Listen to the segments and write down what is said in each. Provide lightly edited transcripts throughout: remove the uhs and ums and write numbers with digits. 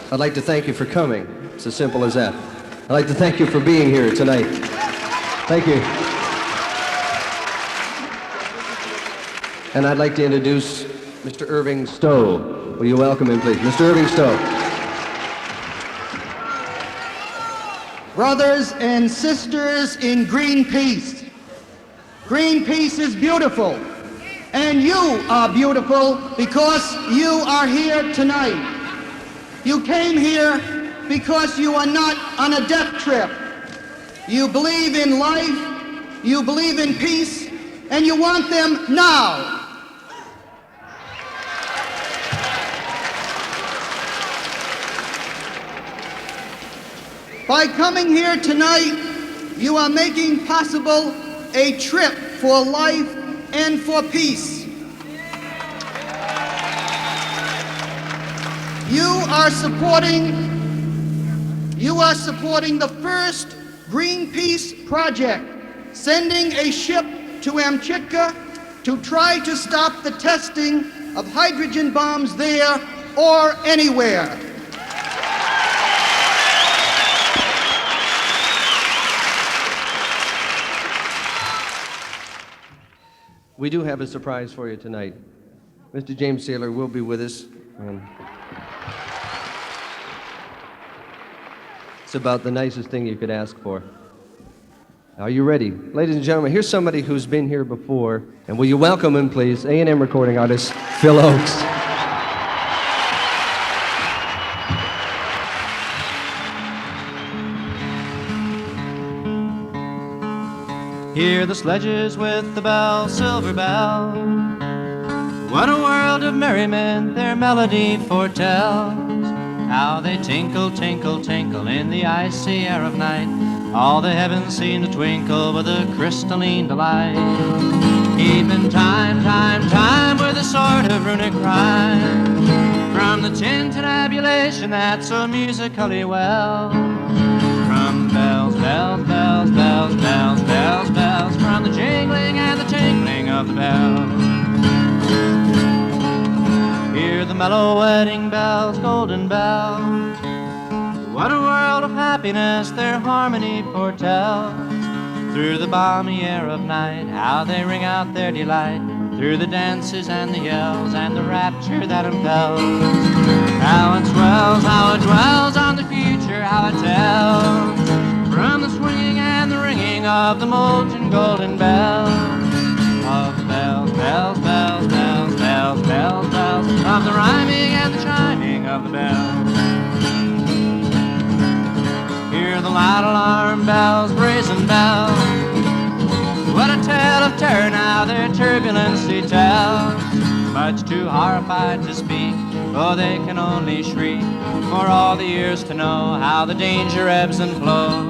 I'd like to thank you for coming. It's as simple as that. I'd like to thank you for being here tonight. Thank you. And I'd like to introduce Mr. Irving Stowe. Will you welcome him, please? Mr. Irving Stowe. Brothers and sisters in Greenpeace, Greenpeace is beautiful, and you are beautiful because you are here tonight. You came here because you are not on a death trip. You believe in life, you believe in peace, and you want them now. By coming here tonight, you are making possible a trip for life and for peace. You are supporting the first Greenpeace project, sending a ship to Amchitka to try to stop the testing of hydrogen bombs there or anywhere. We do have a surprise for you tonight. Mr. James Saylor will be with us. It's about the nicest thing you could ask for. Are you ready? Ladies and gentlemen, here's somebody who's been here before. And will you welcome him, please? A&M recording artist, Phil Ochs. Hear the sledges with the bell, silver bell. What a world of merriment their melody foretells. How they tinkle, tinkle, tinkle in the icy air of night. All the heavens seem to twinkle with a crystalline delight. Keeping time, time, time with a sort of runic rhyme. From the tintinnabulation that's so musically well. From bells, bells, bells, bells, bells, bells, bells. From the jingling and the tingling of the bells. Hear the mellow wedding bells, golden bells. What a world of happiness their harmony foretells. Through the balmy air of night, how they ring out their delight. Through the dances and the yells and the rapture that impels. How it dwells on the future, how it tells. From the swinging and the ringing of the molten golden bells. Of the bells, bells, bells, bells, bells, bells, bells. Of the rhyming and the chiming of the bells. Hear the loud alarm bells, brazen bells. What a tale of terror now their turbulency tells. Much too horrified to speak, oh they can only shriek. For all the ears to know how the danger ebbs and flows.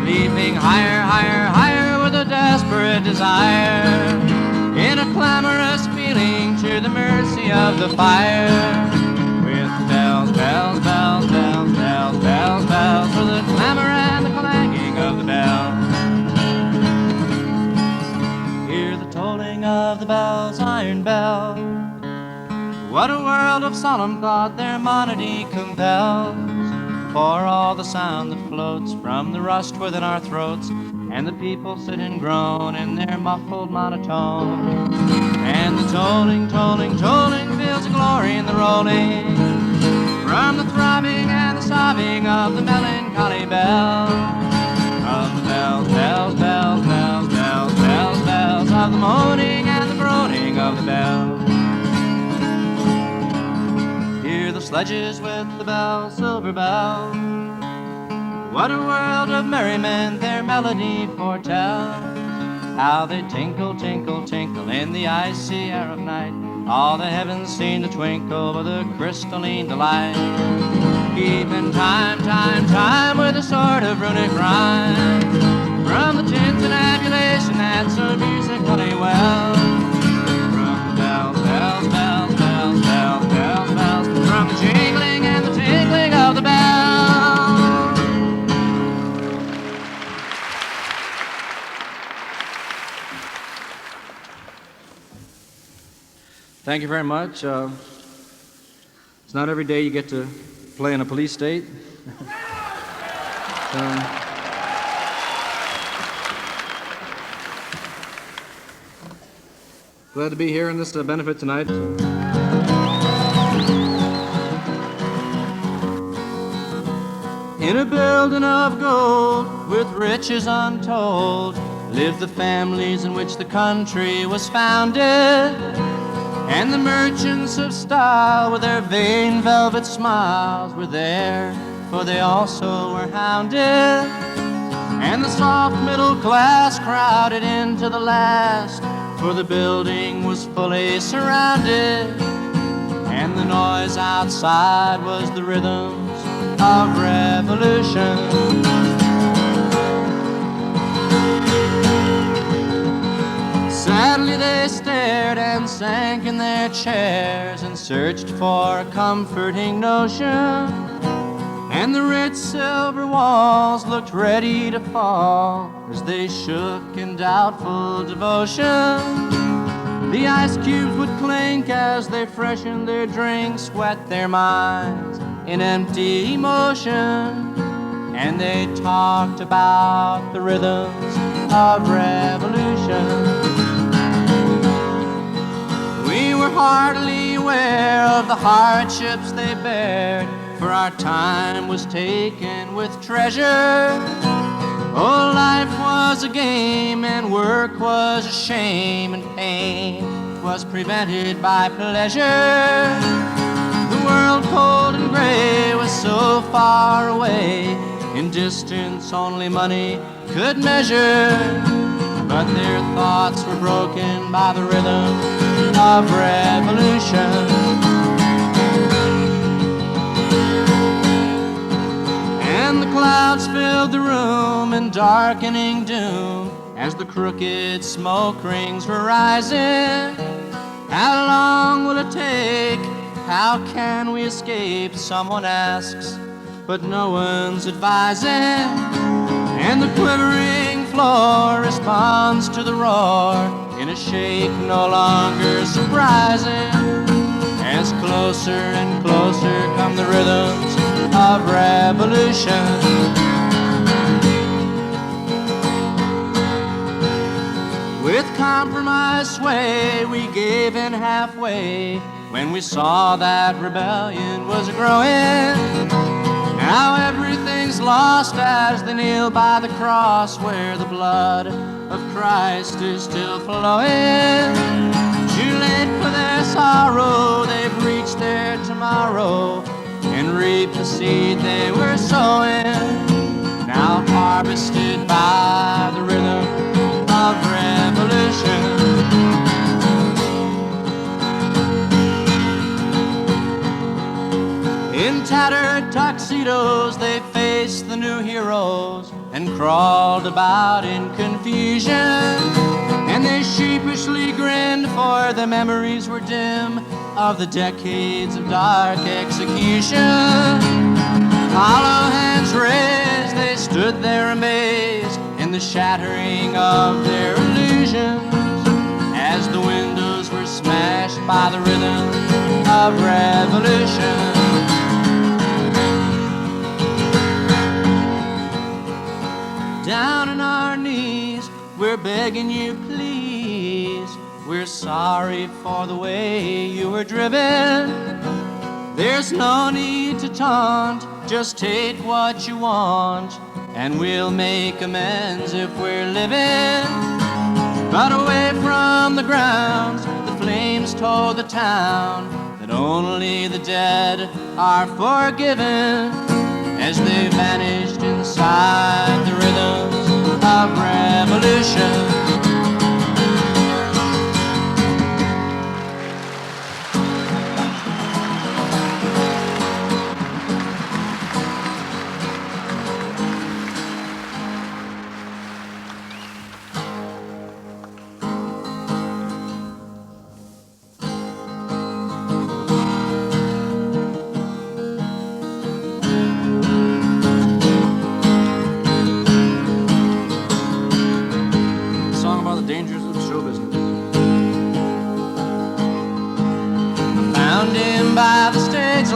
Leaping higher, higher, higher with a desperate desire. In a clamorous feeling to the mercy of the fire. With bells, bells, bells, bells, bells, bells, bells. For the clamor and the clanging of the bells. Hear the tolling of the bells, iron bells. What a world of solemn thought their monody compels. For all the sound that floats from the rust within our throats, and the people sit and groan in their muffled monotone. And the tolling, tolling, tolling feels a glory in the rolling. From the throbbing and the sobbing of the melancholy bell. Of the bells, bells, bells, bells, bells, bells, bells. Of the moaning and the groaning of the bells. Hear the sledges with the bells, silver bells. What a world of merriment their melody foretells. How they tinkle, tinkle, tinkle in the icy air of night. All the heavens seem to twinkle with a crystalline delight. Keeping time, time, time with a sort of runic rhyme. From the tintinnabulation that's so musically well. From the bells, bells, bells, bells, bells, bells, bells. From the jingling and the tinkling of the bells. Thank you very much. It's not every day you get to play in a police state. Glad to be here in this benefit tonight. In a building of gold with riches untold lived the families in which the country was founded, and the merchants of style with their vain velvet smiles were there, for they also were hounded, and the soft middle class crowded into the last, for the building was fully surrounded, and the noise outside was the rhythms of revolution. Sadly they stared and sank in their chairs and searched for a comforting notion, and the rich silver walls looked ready to fall as they shook in doubtful devotion. The ice cubes would clink as they freshened their drinks, wet their minds in empty emotion, and they talked about the rhythms of revolution. We were hardly aware of the hardships they bared, for our time was taken with treasure. Oh, life was a game and work was a shame, and pain was prevented by pleasure. The world cold and gray was so far away, in distance only money could measure, but their thoughts were broken by the rhythm of revolution. And the clouds filled the room in darkening doom as the crooked smoke rings were rising. How long will it take? How can we escape? Someone asks, but no one's advising. And the quivering floor responds to the roar in a shake no longer surprising, as closer and closer come the rhythms of revolution. With compromise sway, we gave in halfway when we saw that rebellion was growing. Now everything's lost as they kneel by the cross, where the blood of Christ is still flowing. Too late for their sorrow, they've reached their tomorrow and reaped the seed they were sowing, now harvested by the rhythm of revolution. In tattered tuxedos they faced the new heroes and crawled about in confusion, and they sheepishly grinned, for their memories were dim of the decades of dark execution. Hollow hands raised, they stood there amazed in the shattering of their illusions, as the windows were smashed by the rhythm of revolution. Down on our knees, we're begging you please, we're sorry for the way you were driven. There's no need to taunt, just take what you want, and we'll make amends if we're living. But away from the grounds, the flames told the town that only the dead are forgiven, as they vanished inside the rhythms of revolution.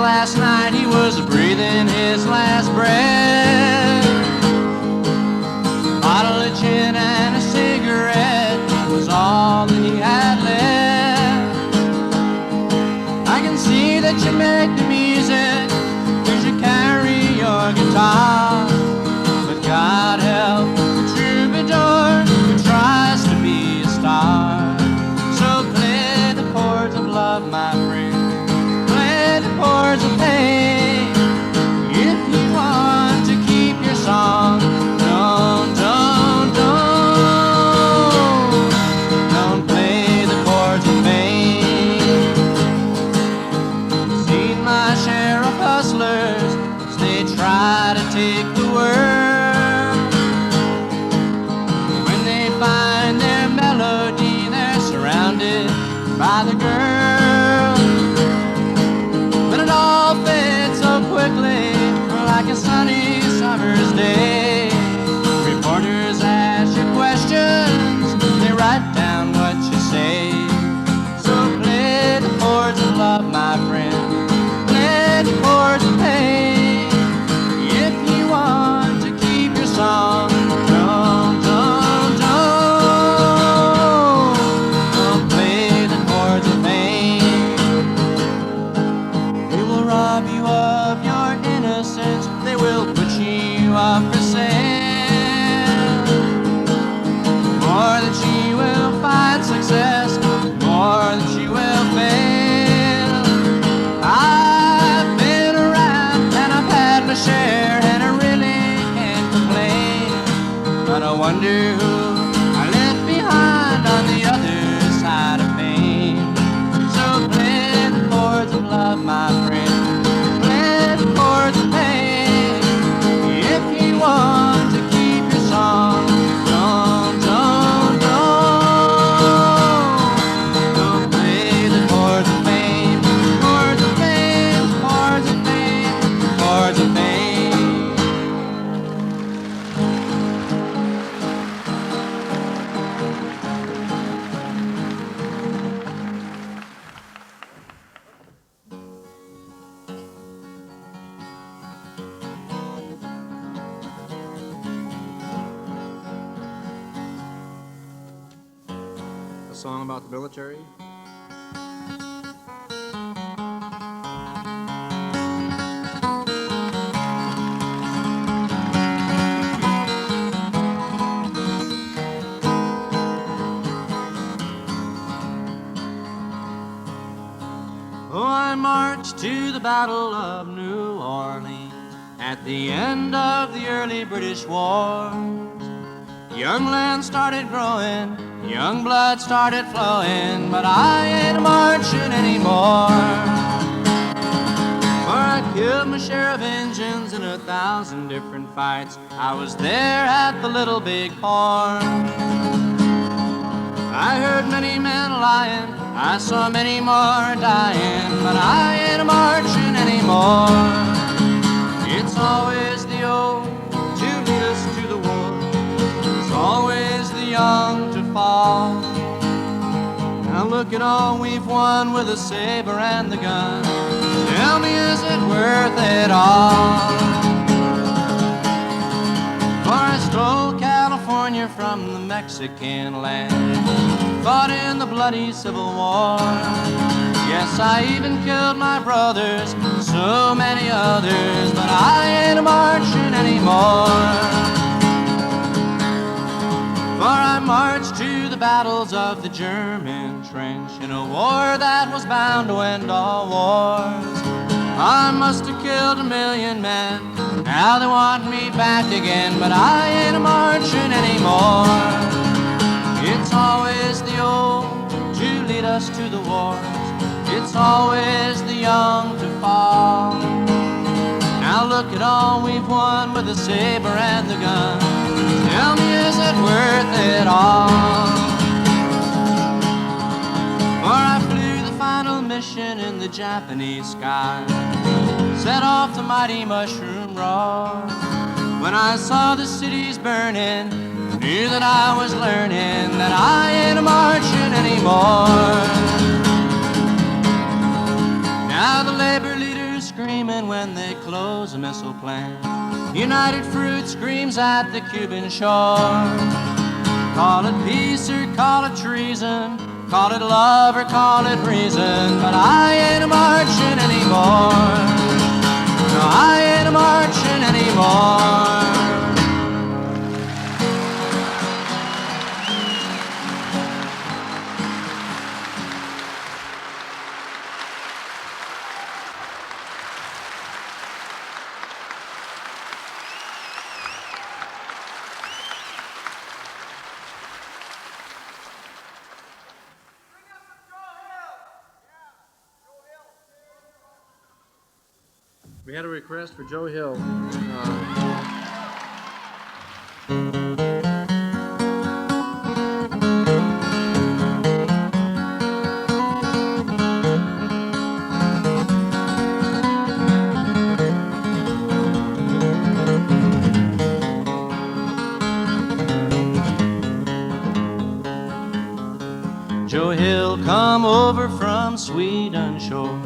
last night he was breathing his last breath. A bottle of gin and a cigarette was all that he had left. I can see that you make the music, 'cause you carry your guitar. But God help the troubadour who tries to be a star. So play the chords of love, my friend. Play the chords of pain. If you want to keep your song, don't play the chords of pain. Seen my share of hustlers as they try to take the world. When they find their melody, they're surrounded by the girl. But it all fades so quickly, like a sunny summer's day. Reporters ask you questions, they write down what you say. So play the chords of love, my friend. Play the chords of pain. If you want to keep your song, don't play the chords of pain. They will rob you of your innocence, they will put you up for sale. More that you will find success, more that you will fail. I've been around and I've had my share, and I really can't complain. But I wonder who I left behind on the other side of pain. So play the chords of love, my friend. Play the chords of pain. If you want to keep your song, don't play the chords of pain. Chords of pain, chords of pain, chords of pain. A song about the military. Oh, I marched to the Battle of New Orleans at the end of the early British wars. Young land started growing, young blood started flowing, but I ain't marching anymore. For I killed my share of Injuns in 1,000 different fights. I was there at the Little Big Horn. I heard many men lying, I saw many more dying, but I ain't marching anymore. It's always the old to lead us to the war. It's always the young to fall. Now look at all we've won with the saber and the gun. Tell me, is it worth it all? For I stole California from the Mexican land, fought in the bloody Civil War. Yes, I even killed my brothers, so many others, but I ain't marching anymore. For I marched to the battles of the German trench in a war that was bound to end all wars. I must have killed 1,000,000 men, now they want me back again, but I ain't marching anymore. It's always the old to lead us to the wars. It's always the young to fall. Now look at all we've won with the saber and the gun. Tell me, is it worth it all? For I flew the final mission in the Japanese sky, set off the mighty mushroom roar. When I saw the cities burning, knew that I was learning that I ain't marching anymore. Now the labor leaders scream screaming when they close a missile plant. United Fruit screams at the Cuban shore. Call it peace or call it treason, call it love or call it reason, but I ain't a marching anymore. No, I ain't a marching anymore. We had a request for Joe Hill. Joe Hill come over from Sweden shores,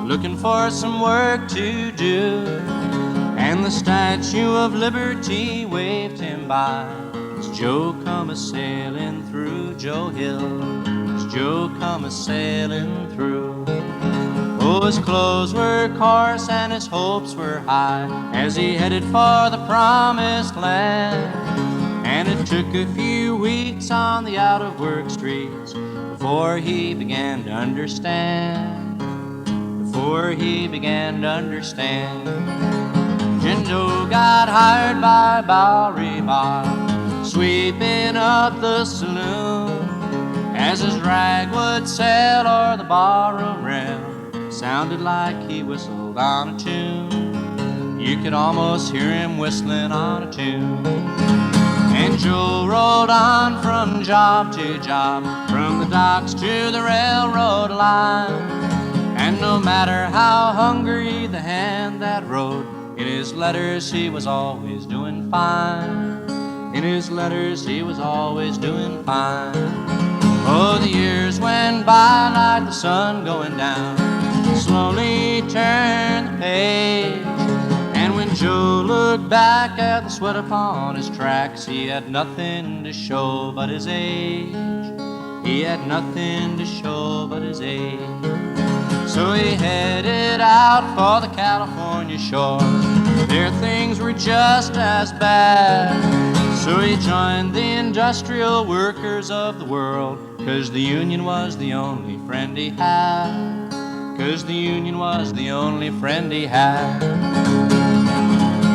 looking for some work to do, and the Statue of Liberty waved him by as Joe come a-sailing through. Joe Hill, as Joe come a-sailing through. Oh, his clothes were coarse and his hopes were high as he headed for the promised land, and it took a few weeks on the out-of-work streets before he began to understand. Before he began to understand. Joe got hired by Bowery Bar, sweeping up the saloon, as his rag would sell or the barroom rail sounded like he whistled on a tune. You could almost hear him whistling on a tune. And Joe rode on from job to job, from the docks to the railroad line. And no matter how hungry the hand that rode, in his letters he was always doing fine. In his letters he was always doing fine. Oh, the years went by like the sun going down, slowly turned the page. And when Joe looked back at the sweat upon his tracks, he had nothing to show but his age. He had nothing to show but his age. So he headed out for the California shore. There things were just as bad. So he joined the industrial workers of the world, 'cause the union was the only friend he had. 'Cause the union was the only friend he had.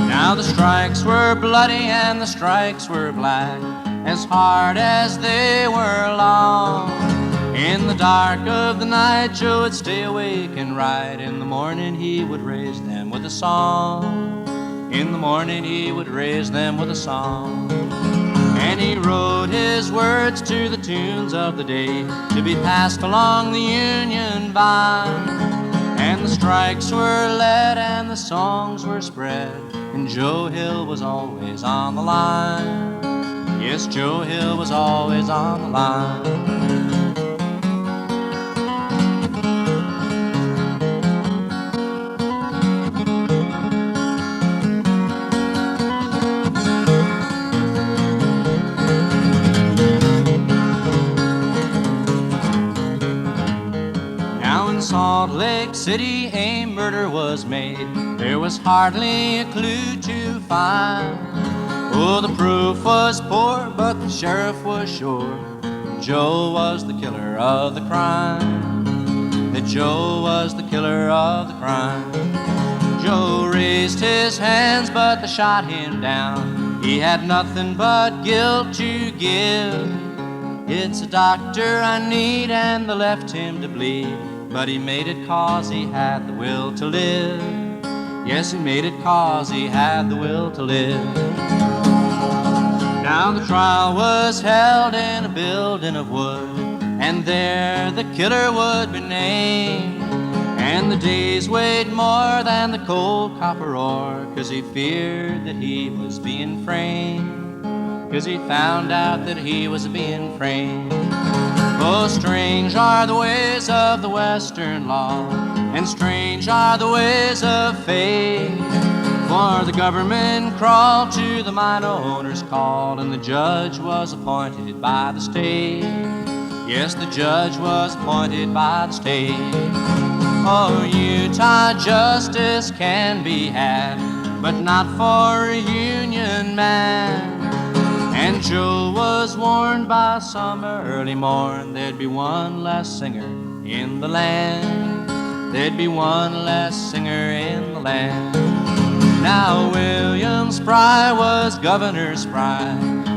Now the strikes were bloody and the strikes were black, as hard as they were long. In the dark of the night, Joe would stay awake and write. In the morning he would raise them with a song. In the morning he would raise them with a song. And he wrote his words to the tunes of the day, to be passed along the Union vine. And the strikes were led and the songs were spread, and Joe Hill was always on the line. Yes, Joe Hill was always on the line. Salt Lake City a murder was made. There was hardly a clue to find. Oh, the proof was poor, but the sheriff was sure Joe was the killer of the crime. That Joe was the killer of the crime. Joe raised his hands, but they shot him down. He had nothing but guilt to give. It's a doctor I need, and they left him to bleed. But he made it 'cause he had the will to live. Yes, he made it 'cause he had the will to live. Now the trial was held in a building of wood, and there the killer would be named. And the days weighed more than the cold copper ore, 'cause he feared that he was being framed. 'Cause he found out that he was being framed. Oh, strange are the ways of the Western law, and strange are the ways of fate. For the government crawled to the mine owner's call, and the judge was appointed by the state. Yes, the judge was appointed by the state. Oh, Utah justice can be had, but not for a union man. And Joe was warned by some early morn there'd be one less singer in the land. There'd be one less singer in the land. Now William Spry was Governor Spry,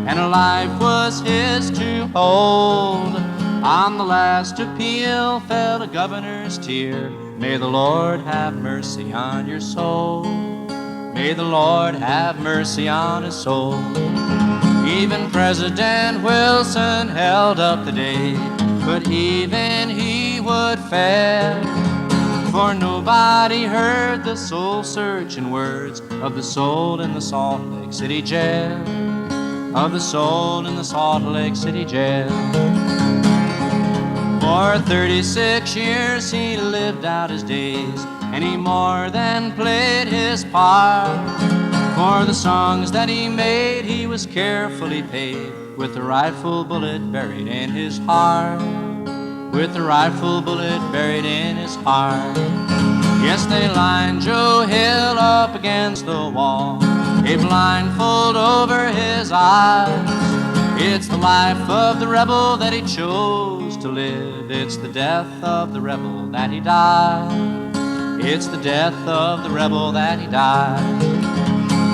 and a life was his to hold. On the last appeal fell a governor's tear. May the Lord have mercy on your soul. May the Lord have mercy on his soul. Even President Wilson held up the day, but even he would fail. For nobody heard the soul-searching words of the soul in the Salt Lake City jail. Of the soul in the Salt Lake City jail. For 36 years he lived out his days, and he more than played his part. For the songs that he made he was carefully paid, with the rifle bullet buried in his heart. With the rifle bullet buried in his heart. Yes, they lined Joe Hill up against the wall, a blindfold over his eyes. It's the life of the rebel that he chose to live. It's the death of the rebel that he died. It's the death of the rebel that he died.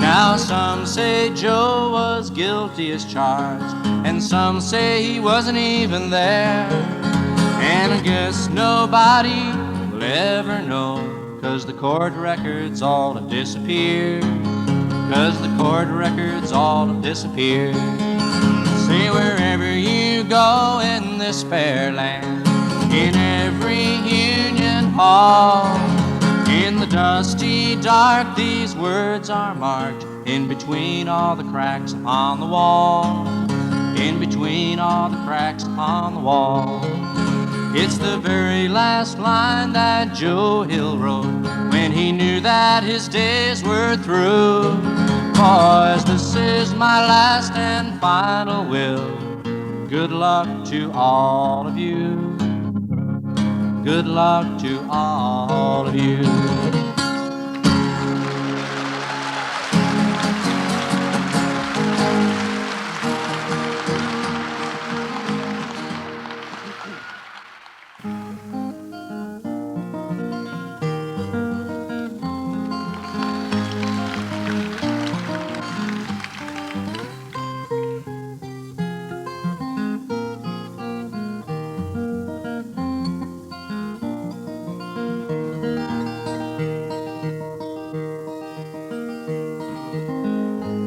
Now some say Joe was guilty as charged, and some say he wasn't even there. And I guess nobody will ever know, 'cause the court records all have disappeared. 'Cause the court records all have disappeared. Say wherever you go in this fair land, in every union hall, in the dusty dark these words are marked, in between all the cracks upon the wall. In between all the cracks upon the wall. It's the very last line that Joe Hill wrote when he knew that his days were through. Boys, this is my last and final will. Good luck to all of you. Good luck to all of you.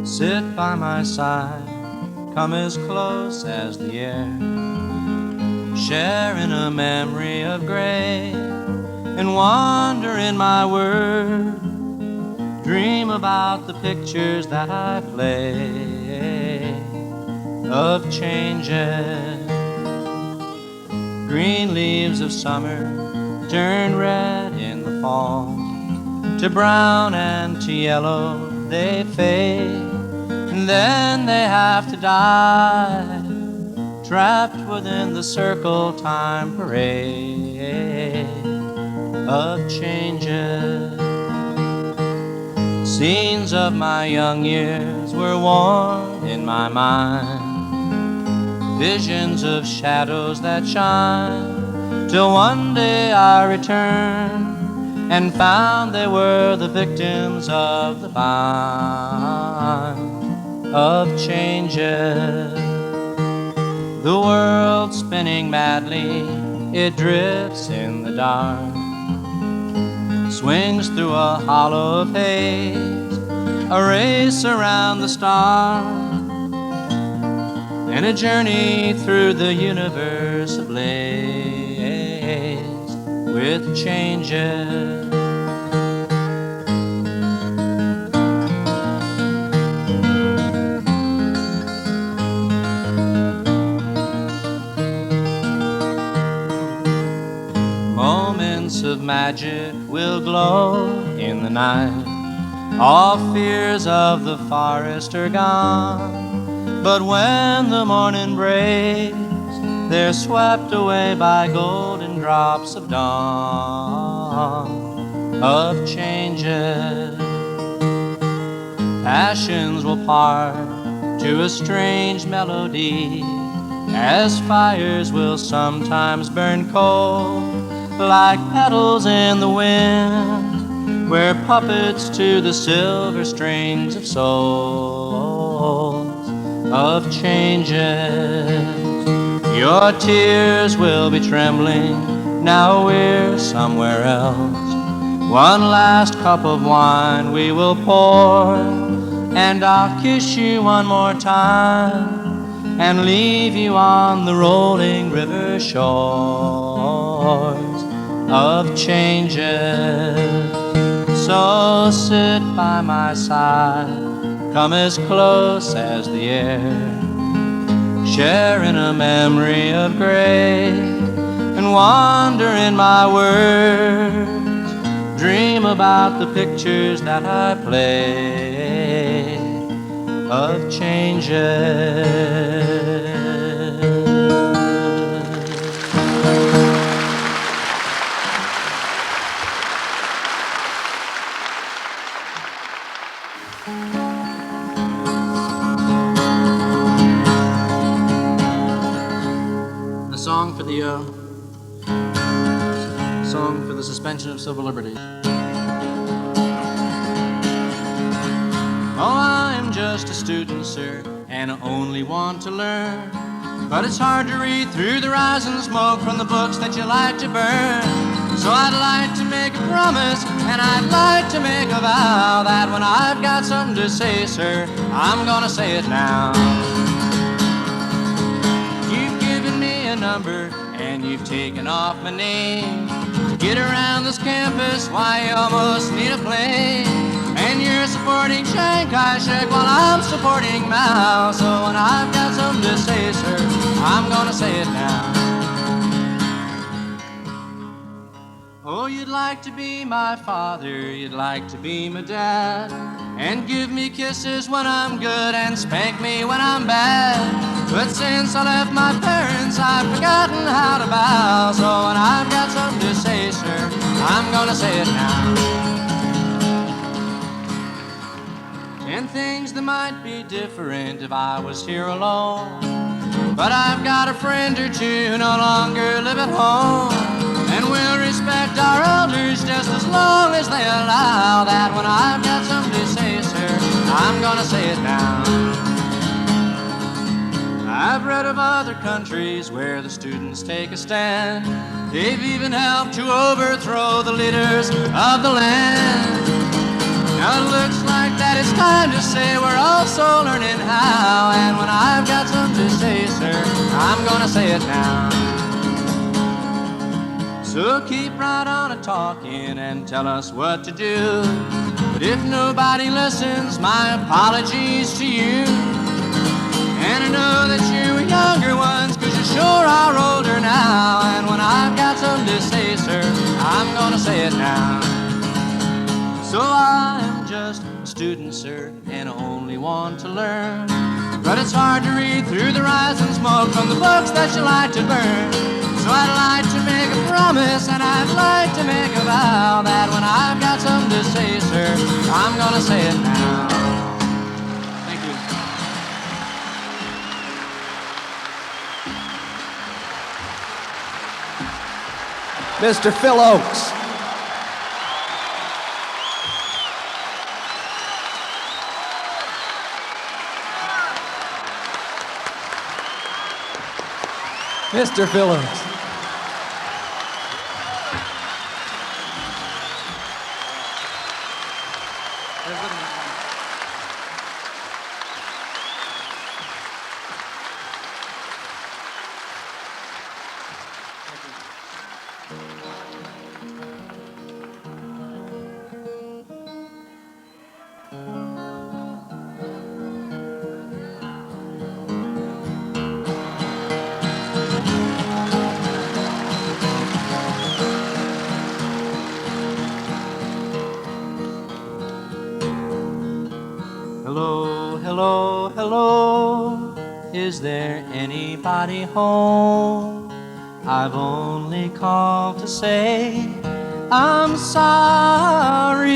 Sit by my side, come as close as the air, sharing a memory of gray, and wander in my word. Dream about the pictures that I play of changes. Green leaves of summer turn red in the fall, to brown and to yellow they fade. And then they have to die, trapped within the circle time parade of changes. Scenes of my young years were worn in my mind, visions of shadows that shine, till one day I returned and found they were the victims of the bind of changes. The world spinning madly, it drifts in the dark, swings through a hollow of haze, a race around the stars, and a journey through the universe ablaze with changes. of magic will glow in the night. All fears of the forest are gone, but when the morning breaks, they're swept away by golden drops of dawn, of changes. Passions will part to a strange melody, as fires will sometimes burn cold, like petals in the wind, we're puppets to the silver strings of souls, of changes. Your tears will be trembling, now we're somewhere else. One last cup of wine we will pour, and I'll kiss you one more time and leave you on the rolling river shores of changes. So sit by my side, come as close as the air, sharing a memory of grace, and wander in my words. Dream about the pictures that I play of changes. A song for the suspension of civil liberties. Oh, I'm just a student, sir, and I only want to learn. But it's hard to read through the rising smoke from the books that you like to burn. So I'd like to make a promise, and I'd like to make a vow, that when I've got something to say, sir, I'm gonna say it now. You've given me a number, and you've taken off my name. To get around this campus, why, you almost need a plane. And you're supporting Shanghai Shek while I'm supporting Mao. So when I've got something to say, sir, I'm gonna say it now. Oh, you'd like to be my father, you'd like to be my dad, and give me kisses when I'm good and spank me when I'm bad. But since I left my parents, I've forgotten how to bow. So when I've got something to say, sir, I'm gonna say it now. And things that might be different if I was here alone, but I've got a friend or two who no longer live at home, and we'll respect our elders just as long as they allow that. When I've got something to say, sir, I'm gonna say it now. I've read of other countries where the students take a stand. They've even helped to overthrow the leaders of the land. Now it looks like that it's time to say we're also learning how. And when I've got something to say, sir, I'm gonna say it now. So keep right on a-talking and tell us what to do. But if nobody listens, my apologies to you. And I know that you were younger ones, 'cause you sure are older now. And when I've got something to say, sir, I'm gonna say it now. So I'm just a student, sir, and I only want to learn. But it's hard to read through the rising smoke from the books that you like to burn. So I'd like to make a promise, and I'd like to make a vow, that when I've got something to say, sir, I'm gonna say it now. Thank you. Mr. Phil Ochs. Mr. Phil Ochs. hello, is there anybody home? I've only called to say I'm sorry.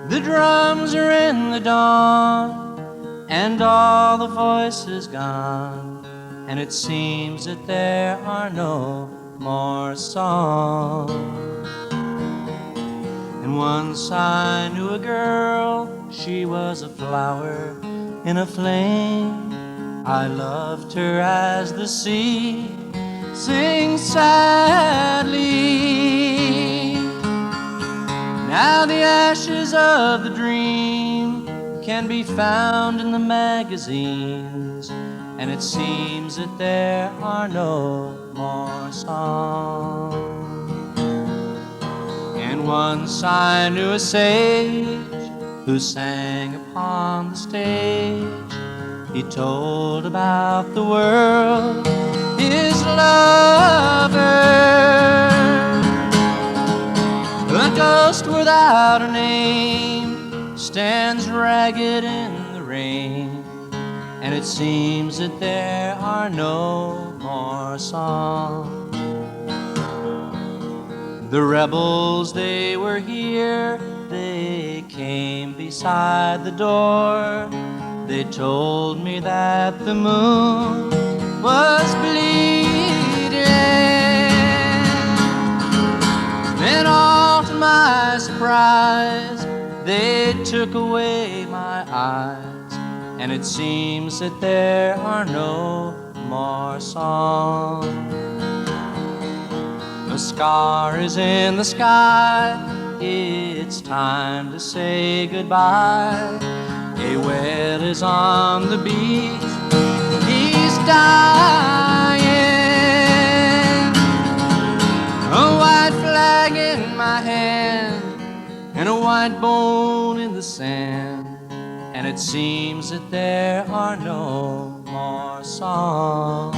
The drums are in the dawn, and all the voices gone, and it seems that there are no more songs. And once I knew a girl, she was a flower in a flame. I loved her as the sea sings sadly. Now the ashes of the dream can be found in the magazines, and it seems that there are no more songs. And once I knew a sage who sang upon the stage. He told about the world, his lover, a ghost without a name, stands ragged in the rain, and it seems that there are no more songs. The rebels, they were here, they came beside the door. They told me that the moon was bleeding. Then all to my surprise, they took away my eyes, and it seems that there are no more songs. A scar is in the sky, it's time to say goodbye. A whale is on the beach, he's dying. A white flag in my hand, and a white bone in the sand, and it seems that there are no more songs.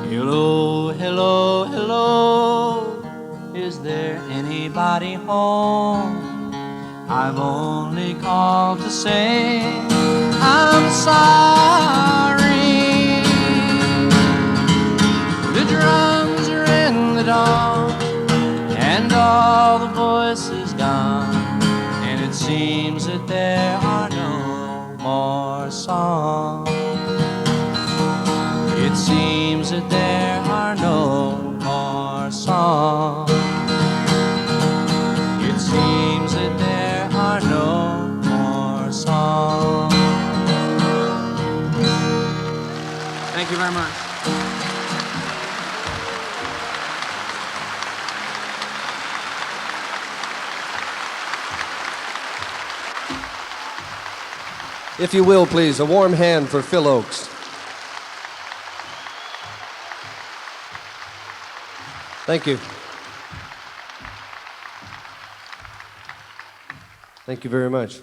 Hello, hello, hello, is there anybody home? I've only called to say I'm sorry. The drums are in the dawn, and all the voices gone, and it seems that there are no more songs. It seems that there are no more songs. It seems that there are no more songs. Thank you very much. If you will, please, a warm hand for Phil Ochs. Thank you. Thank you very much.